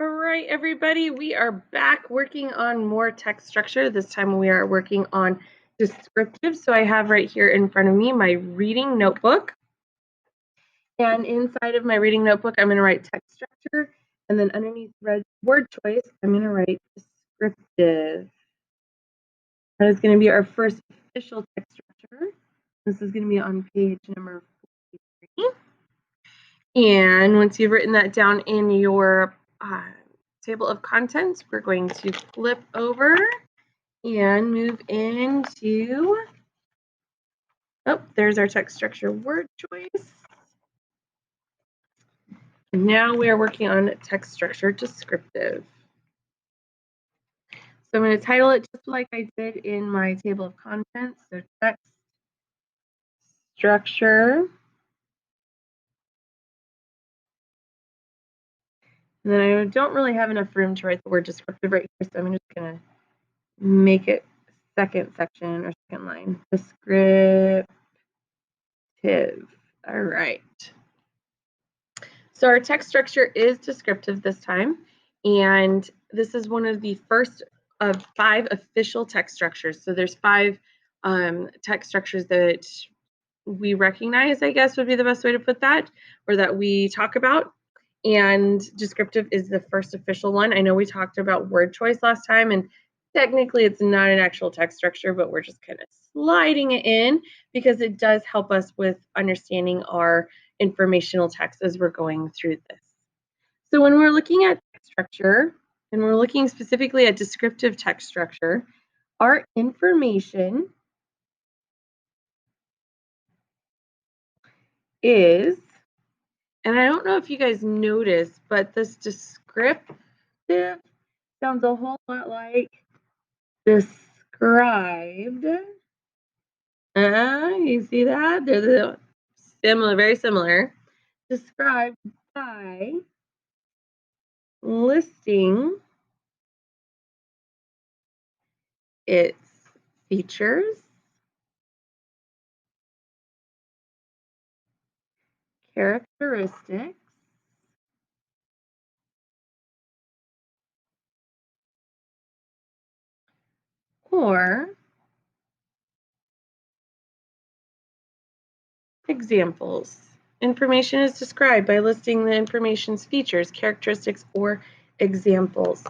All right, everybody, we are back working on more text structure. This time we are working on descriptive. So I have right here in front of me my reading notebook. And inside of my reading notebook, I'm going to write text structure. And then underneath word choice, I'm going to write descriptive. That is going to be our first official text structure. This is going to be on page number 43. And once you've written that down in your table of contents, we're going to flip over and move into, there's our text structure word choice. And now we are working on text structure descriptive. So I'm going to title it just like I did in my table of contents. So text structure. And then I don't really have enough room to write the word descriptive right here, so I'm just going to make it second section or second line. Descriptive. All right. So our text structure is descriptive this time, and this is one of the first of 5 official text structures. So there's 5 text structures that we recognize, I guess would be the best way to put that, or that we talk about. And descriptive is the first official one. I know we talked about word choice last time, and technically it's not an actual text structure, but we're just kind of sliding it in because it does help us with understanding our informational text as we're going through this. So when we're looking at text structure, and we're looking specifically at descriptive text structure, our information is, and I don't know if you guys noticed, but this descriptive sounds a whole lot like described. You see that? They're similar, very similar. Described by listing its features, characteristics, or examples. Information is described by listing the information's features, characteristics, or examples.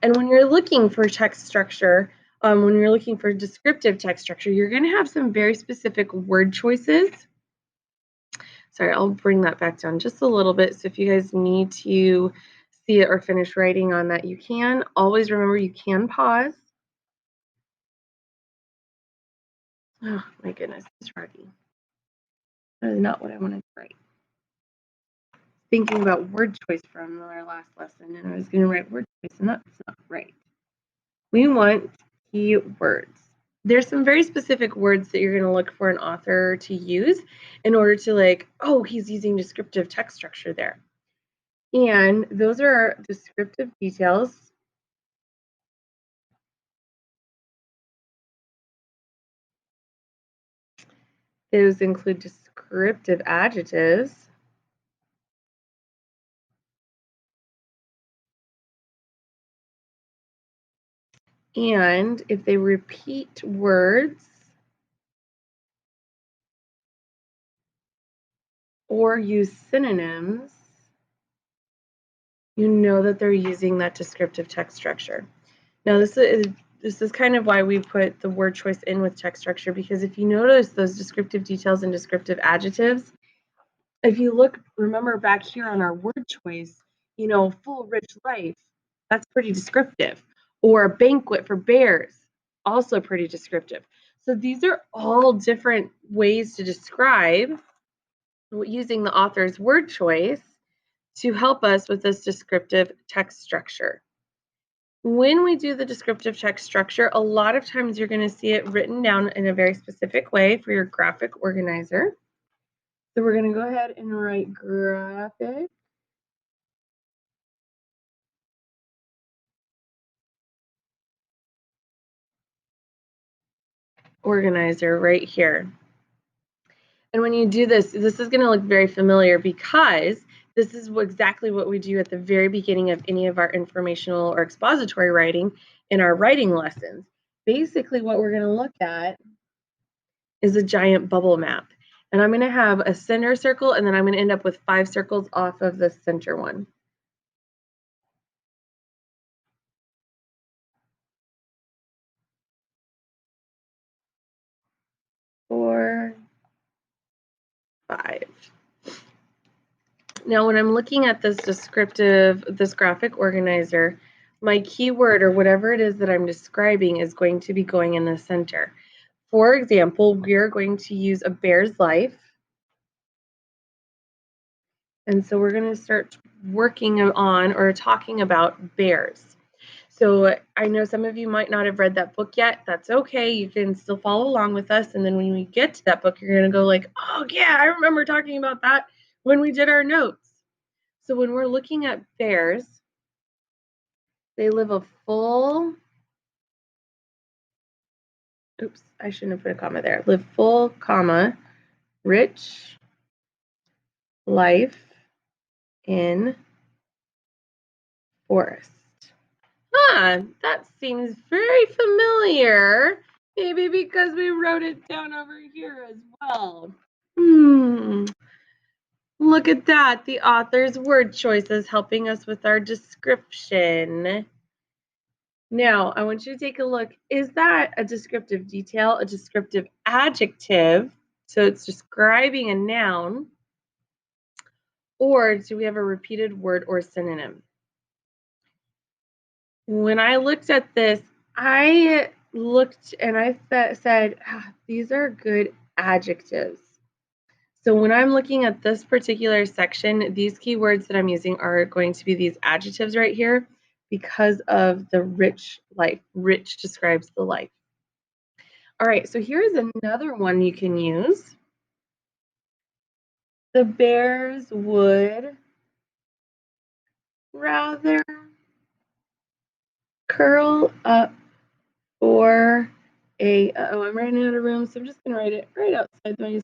And when you're looking for text structure, when you're looking for descriptive text structure, you're going to have some very specific word choices. Sorry, I'll bring that back down just a little bit. So if you guys need to see it or finish writing on that, you can. Always remember you can pause. Oh my goodness, it's writing. That is not what I wanted to write. Thinking about word choice from our last lesson, and I was going to write word choice, and that's not right. We want keywords. There's some very specific words that you're going to look for an author to use in order to, like, oh, he's using descriptive text structure there. And those are descriptive details. Those include descriptive adjectives. And if they repeat words or use synonyms, you know that they're using that descriptive text structure. Now, this is kind of why we put the word choice in with text structure, because if you notice those descriptive details and descriptive adjectives, if you look, remember back here on our word choice, you know, full rich life, that's pretty descriptive. Or a banquet for bears, also pretty descriptive. So these are all different ways to describe using the author's word choice to help us with this descriptive text structure. When we do the descriptive text structure, a lot of times you're going to see it written down in a very specific way for your graphic organizer. So we're going to go ahead and write graphic organizer right here. And when you do this, this is going to look very familiar because this is exactly what we do at the very beginning of any of our informational or expository writing in our writing lessons. Basically, what we're going to look at is a giant bubble map. And I'm going to have a center circle, and then I'm going to end up with 5 circles off of the center one. Four, 5. Now, when I'm looking at this graphic organizer, my keyword or whatever it is that I'm describing is going to be going in the center. For example, we're going to use a bear's life. And so we're going to start working on or talking about bears. So I know some of you might not have read that book yet. That's okay. You can still follow along with us. And then when we get to that book, you're going to go like, oh, yeah, I remember talking about that when we did our notes. So when we're looking at bears, they live a full, oops, I shouldn't have put a comma there. Live full, comma, rich life in forest. That seems very familiar. Maybe because we wrote it down over here as well. Look at that. The author's word choices helping us with our description. Now, I want you to take a look. Is that a descriptive detail, a descriptive adjective? So it's describing a noun. Or do we have a repeated word or synonym? When I looked at this, I looked and I said, these are good adjectives. So when I'm looking at this particular section, these keywords that I'm using are going to be these adjectives right here because of the rich life. Rich describes the life. All right, so here's another one you can use. The bears would rather curl up for I'm running out of room, so I'm just going to write it right outside my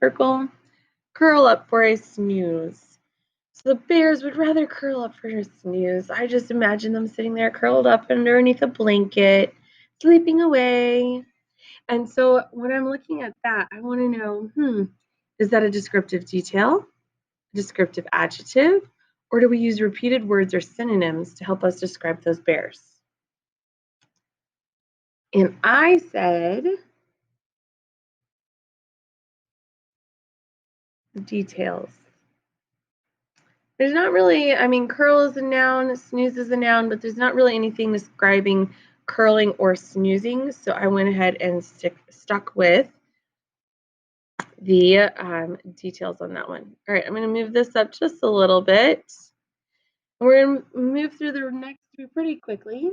circle. Curl up for a snooze. So the bears would rather curl up for a snooze. I just imagine them sitting there curled up underneath a blanket, sleeping away. And so when I'm looking at that, I want to know, is that a descriptive detail, a descriptive adjective, or do we use repeated words or synonyms to help us describe those bears? And I said details. There's not really, curl is a noun, snooze is a noun, but there's not really anything describing curling or snoozing. So I went ahead and stuck with the details on that one. All right, I'm going to move this up just a little bit. We're going to move through the next three pretty quickly.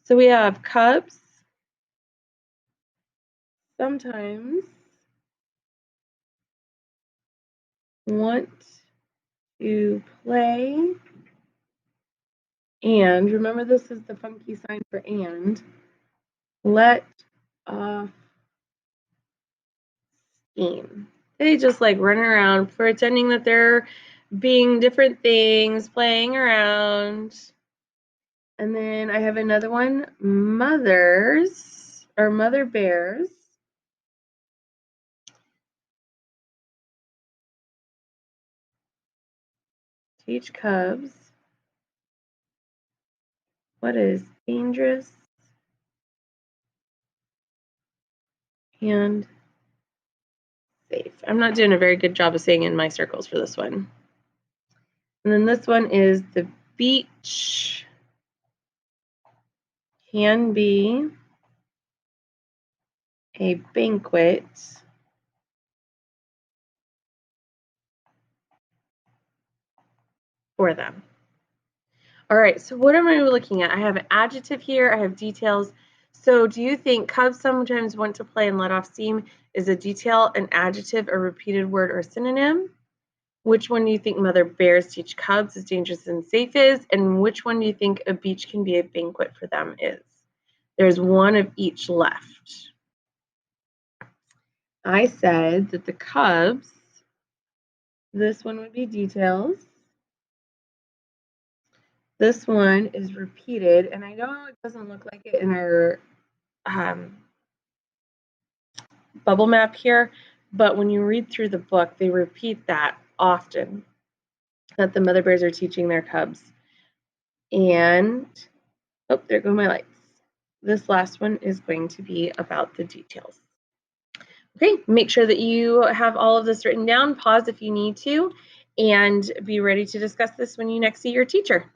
So we have cubs, sometimes want to play, and remember this is the funky sign for and, let off steam. They just like run around pretending that they're being different things, playing around. And then I have another one, mothers or mother bears teach cubs what is dangerous and safe. I'm not doing a very good job of saying in my circles for this one. And then this one is the beach can be a banquet for them. All right, so what am I looking at? I have an adjective here, I have details. So do you think cubs sometimes want to play and let off steam is a detail, an adjective, a repeated word, or synonym? Which one do you think mother bears teach cubs is dangerous and safe is? And which one do you think a beach can be a banquet for them is? There's one of each left. I said that the cubs This one would be details. This one is repeated, and I know it doesn't look like it in our bubble map here, but when you read through the book, they repeat that often, that the mother bears are teaching their cubs. And, oh, there go my lights. This last one is going to be about the details. Okay, make sure that you have all of this written down, pause if you need to, and be ready to discuss this when you next see your teacher.